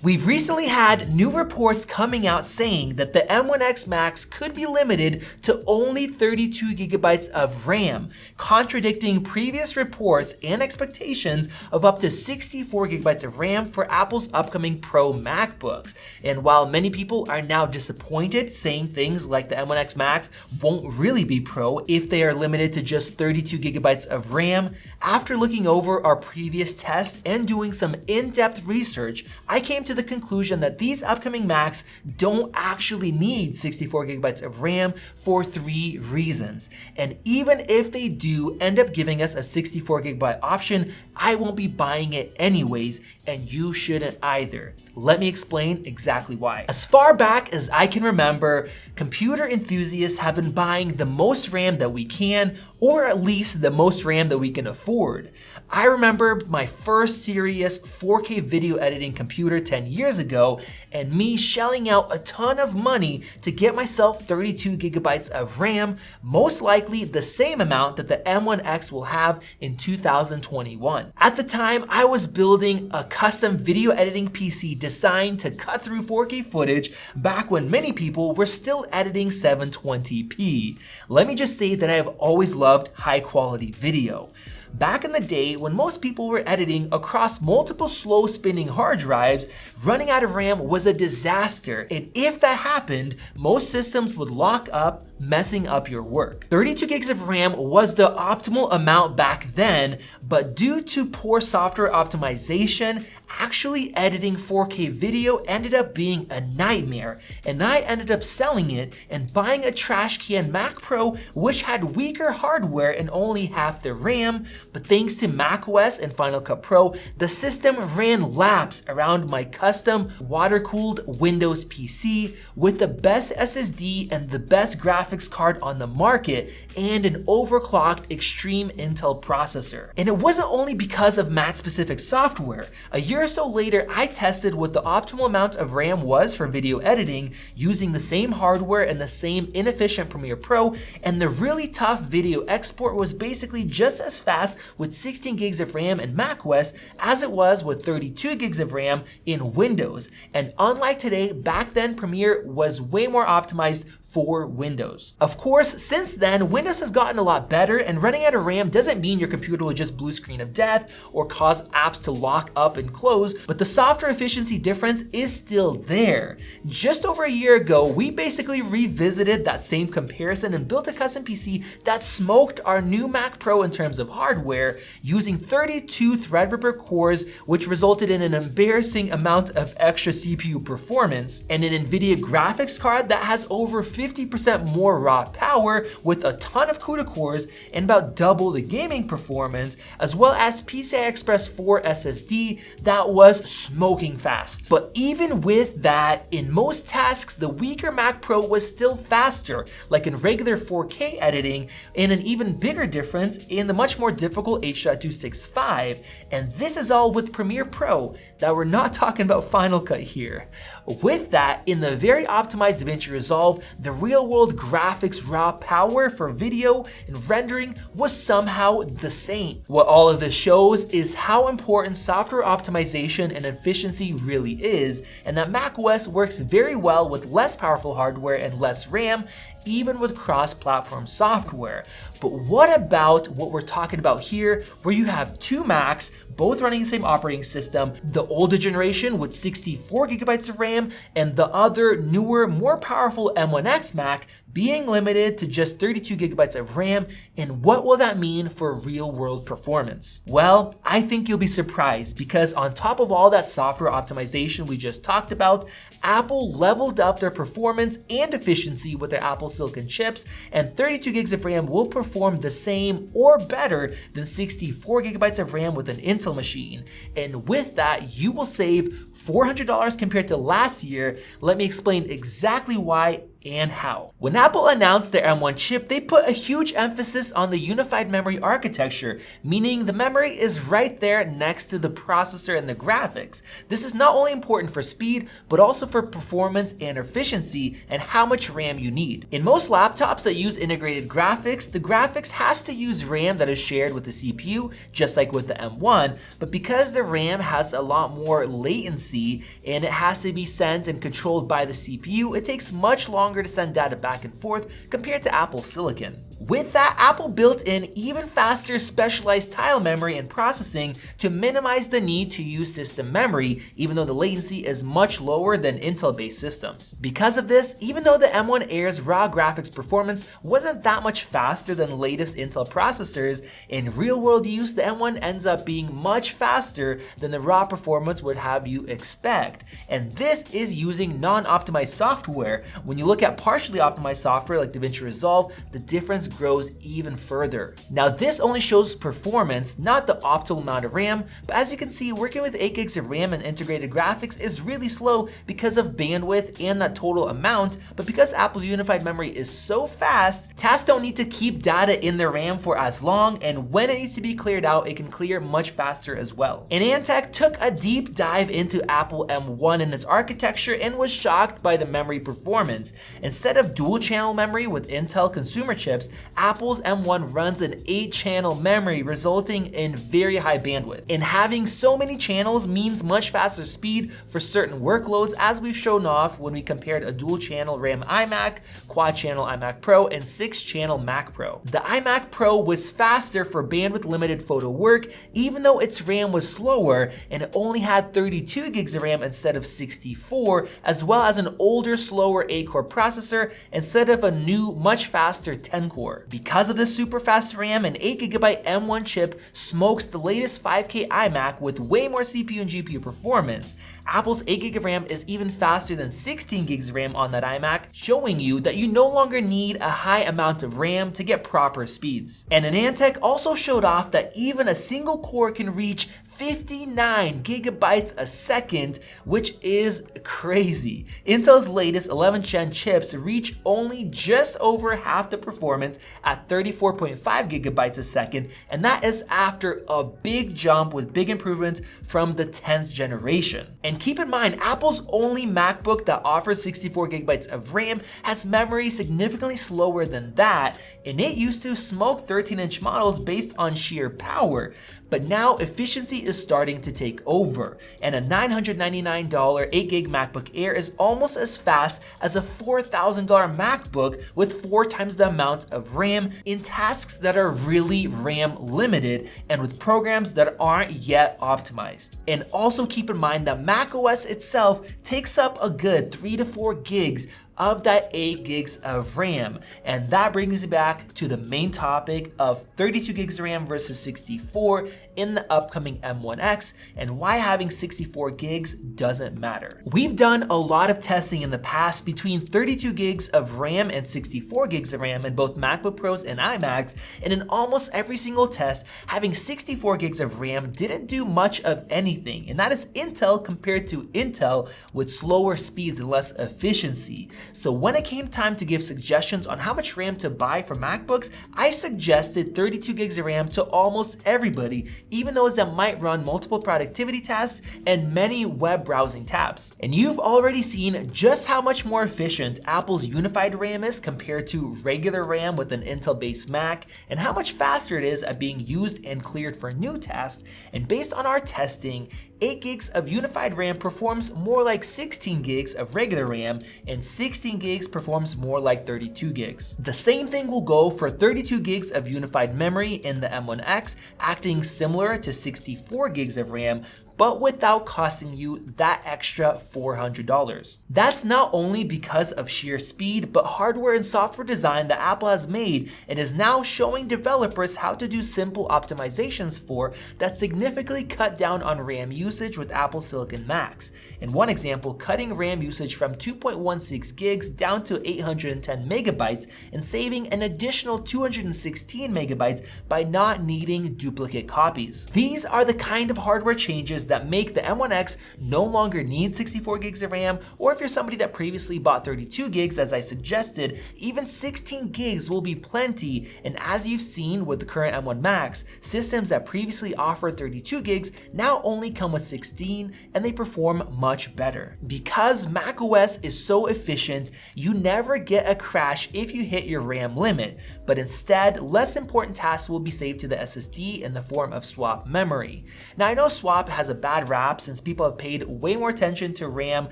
We've recently had new reports coming out saying that the M1X Macs could be limited to only 32 gigabytes of RAM, contradicting previous reports and expectations of up to 64 gigabytes of RAM for Apple's upcoming Pro MacBooks. And while many people are now disappointed, saying things like the M1X Macs won't really be Pro if they are limited to just 32 gigabytes of RAM, after looking over our previous tests and doing some in-depth research, I came to the conclusion that these upcoming Macs don't actually need 64 gigabytes of RAM for 3 reasons. And even if they do end up giving us a 64 gigabyte option, I won't be buying it anyways, and you shouldn't either. Let me explain exactly why. As far back as I can remember, computer enthusiasts have been buying the most RAM that we can, or at least the most RAM that we can afford. I remember my first serious 4K video editing computer 10 years ago, and me shelling out a ton of money to get myself 32 gigabytes of RAM, most likely the same amount that the M1X will have in 2021. At the time, I was building a custom video editing PC designed to cut through 4K footage back when many people were still editing 720p. Let me just say that I have always loved high quality video. Back in the day, when most people were editing across multiple slow spinning hard drives, running out of RAM was a disaster, and if that happened, most systems would lock up, messing up your work. 32 gigs of RAM was the optimal amount back then, but due to poor software optimization, actually editing 4K video ended up being a nightmare, and I ended up selling it and buying a trash can Mac Pro which had weaker hardware and only half the RAM, but thanks to macOS and Final Cut Pro, the system ran laps around my custom water-cooled Windows PC with the best SSD and the best graphics card on the market and an overclocked Extreme Intel processor. And it wasn't only because of Mac-specific software. A year or so later, I tested what the optimal amount of RAM was for video editing using the same hardware and the same inefficient Premiere Pro, and the really tough video export was basically just as fast with 16 gigs of RAM in macOS as it was with 32 gigs of RAM in Windows. And unlike today, back then Premiere was way more optimized for Windows. Of course, since then, Windows has gotten a lot better, and running out of RAM doesn't mean your computer will just blue screen of death or cause apps to lock up and close, but the software efficiency difference is still there. Just over a year ago, we basically revisited that same comparison and built a custom PC that smoked our new Mac Pro in terms of hardware, using 32 Threadripper cores, which resulted in an embarrassing amount of extra CPU performance, and an NVIDIA graphics card that has over 50% more raw power with a ton of CUDA cores and about double the gaming performance, as well as PCI Express 4 SSD that was smoking fast. But even with that, in most tasks, the weaker Mac Pro was still faster, like in regular 4K editing, and an even bigger difference in the much more difficult H.265. And this is all with Premiere Pro, that we're not talking about Final Cut here. With that, in the very optimized DaVinci Resolve, the real-world graphics raw power for video and rendering was somehow the same. What all of this shows is how important software optimization and efficiency really is, and that macOS works very well with less powerful hardware and less RAM, even with cross-platform software. But what about what we're talking about here, where you have two Macs, both running the same operating system, the older generation with 64 gigabytes of RAM, and the other, newer, more powerful M1X Mac being limited to just 32 gigabytes of RAM, and what will that mean for real-world performance? Well, I think you'll be surprised, because on top of all that software optimization we just talked about, Apple leveled up their performance and efficiency with their Apple Silicon chips, and 32 gigs of RAM will perform the same or better than 64 gigabytes of RAM with an Intel machine. And with that, you will save $400 compared to last year. Let me explain exactly why and how. When Apple announced their M1 chip, they put a huge emphasis on the unified memory architecture, meaning the memory is right there next to the processor and the graphics. This is not only important for speed, but also for performance and efficiency and how much RAM you need. In most laptops that use integrated graphics, the graphics has to use RAM that is shared with the CPU, just like with the M1, but because the RAM has a lot more latency, latency and it has to be sent and controlled by the CPU, it takes much longer to send data back and forth compared to Apple Silicon. With that, Apple built in even faster specialized tile memory and processing to minimize the need to use system memory, even though the latency is much lower than Intel-based systems. Because of this, even though the M1 Air's raw graphics performance wasn't that much faster than the latest Intel processors, in real-world use, the M1 ends up being much faster than the raw performance would have you expect. And this is using non-optimized software. When you look at partially optimized software like DaVinci Resolve, the difference grows even further. Now this only shows performance, not the optimal amount of RAM, but as you can see, working with 8 gigs of RAM and integrated graphics is really slow because of bandwidth and that total amount, but because Apple's unified memory is so fast, tasks don't need to keep data in their RAM for as long, and when it needs to be cleared out, it can clear much faster as well. And Antec took a deep dive into Apple M1 and its architecture and was shocked by the memory performance. Instead of dual channel memory with Intel consumer chips, Apple's M1 runs an 8-channel memory, resulting in very high bandwidth. And having so many channels means much faster speed for certain workloads, as we've shown off when we compared a dual-channel RAM iMac, quad-channel iMac Pro, and 6-channel Mac Pro. The iMac Pro was faster for bandwidth-limited photo work, even though its RAM was slower, and it only had 32 gigs of RAM instead of 64, as well as an older, slower 8-core processor instead of a new, much faster 10-core. Because of this super fast RAM, an 8GB M1 chip smokes the latest 5K iMac with way more CPU and GPU performance. Apple's 8GB of RAM is even faster than 16 gigs of RAM on that iMac, showing you that you no longer need a high amount of RAM to get proper speeds. And Antec also showed off that even a single core can reach 59 gigabytes a second, which is crazy. Intel's latest 11th gen chips reach only just over half the performance at 34.5 gigabytes a second, and that is after a big jump with big improvements from the 10th generation. And keep in mind, Apple's only MacBook that offers 64 gigabytes of RAM has memory significantly slower than that, and it used to smoke 13-inch models based on sheer power. But now efficiency is starting to take over, and a $999 8GB MacBook Air is almost as fast as a $4,000 MacBook with 4 times the amount of RAM in tasks that are really RAM limited and with programs that aren't yet optimized. And also keep in mind that macOS itself takes up a good 3 to 4 gigs of that 8 gigs of RAM. And that brings me back to the main topic of 32 gigs of RAM versus 64 in the upcoming M1X and why having 64 gigs doesn't matter. We've done a lot of testing in the past between 32 gigs of RAM and 64 gigs of RAM in both MacBook Pros and iMacs, and in almost every single test, having 64 gigs of RAM didn't do much of anything, and that is Intel compared to Intel with slower speeds and less efficiency. So when it came time to give suggestions on how much RAM to buy for MacBooks, I suggested 32 gigs of RAM to almost everybody, even those that might run multiple productivity tasks and many web browsing tabs. And you've already seen just how much more efficient Apple's unified RAM is compared to regular RAM with an Intel-based Mac, and how much faster it is at being used and cleared for new tasks. And based on our testing, 8 gigs of unified RAM performs more like 16 gigs of regular RAM, and 16 gigs performs more like 32 gigs. The same thing will go for 32 gigs of unified memory in the M1X, acting similar to 64 gigs of RAM, but without costing you that extra $400. That's not only because of sheer speed, but hardware and software design that Apple has made and is now showing developers how to do simple optimizations for that significantly cut down on RAM usage with Apple Silicon Macs. In one example, cutting RAM usage from 2.16 gigs down to 810 megabytes and saving an additional 216 megabytes by not needing duplicate copies. These are the kind of hardware changes that make the M1X no longer need 64 gigs of RAM, or if you're somebody that previously bought 32 gigs as I suggested, even 16 gigs will be plenty. And as you've seen with the current M1 Macs, systems that previously offered 32 gigs now only come with 16, and they perform much better. Because macOS is so efficient, you never get a crash if you hit your RAM limit, but instead less important tasks will be saved to the SSD in the form of swap memory. Now I know swap has a bad rap since people have paid way more attention to RAM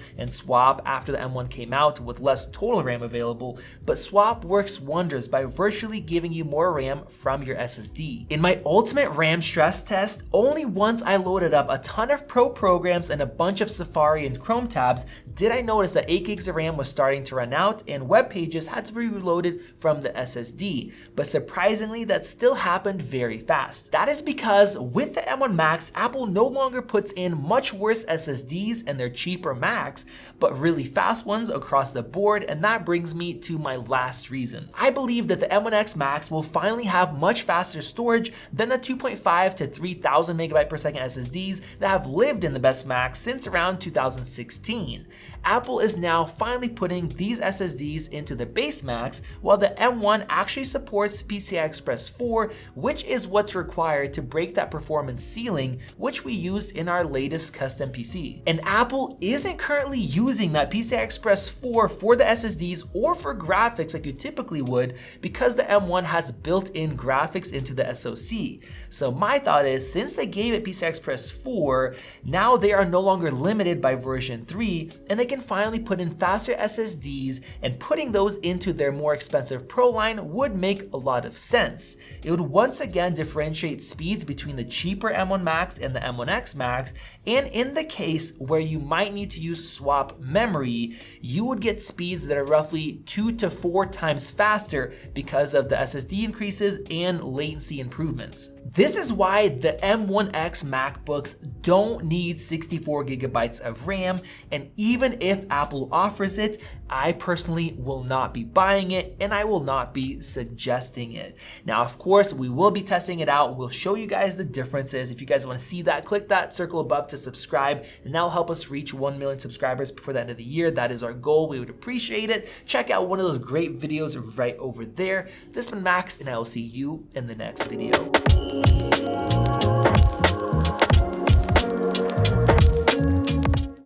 and swap after the M1 came out with less total RAM available, but swap works wonders by virtually giving you more RAM from your SSD. In my ultimate RAM stress test, only once I loaded up a ton of pro programs and a bunch of Safari and Chrome tabs did I notice that 8 gigs of RAM was starting to run out and web pages had to be reloaded from the SSD, but surprisingly that still happened very fast. That is because with the M1 Macs, Apple no longer puts in much worse SSDs and their cheaper Macs, but really fast ones across the board, and that brings me to my last reason. I believe that the M1X Macs will finally have much faster storage than the 2.5 to 3,000 megabyte per second SSDs that have lived in the best Macs since around 2016. Apple is now finally putting these SSDs into the base Macs, while the M1 actually supports PCI Express 4, which is what's required to break that performance ceiling, which we used in our latest custom PC. And Apple isn't currently using that PCI Express 4 for the SSDs or for graphics like you typically would, because the M1 has built-in graphics into the SoC. So my thought is, since they gave it PCI Express 4, now they are no longer limited by version 3, and they can finally put in faster SSDs, and putting those into their more expensive Pro line would make a lot of sense. It would once again differentiate speeds between the cheaper M1 Macs and the M1X Macs, and in the case where you might need to use swap memory, you would get speeds that are roughly 2 to 4 times faster because of the SSD increases and latency improvements. This is why the M1X MacBooks don't need 64 gigabytes of RAM, and even if Apple offers it, I personally will not be buying it, and I will not be suggesting it. Now, of course, we will be testing it out. We'll show you guys the differences. If you guys want to see that, click that circle above to subscribe, and that'll help us reach 1 million subscribers before the end of the year. That is our goal. We would appreciate it. Check out one of those great videos right over there. This has been Max, and I will see you in the next video.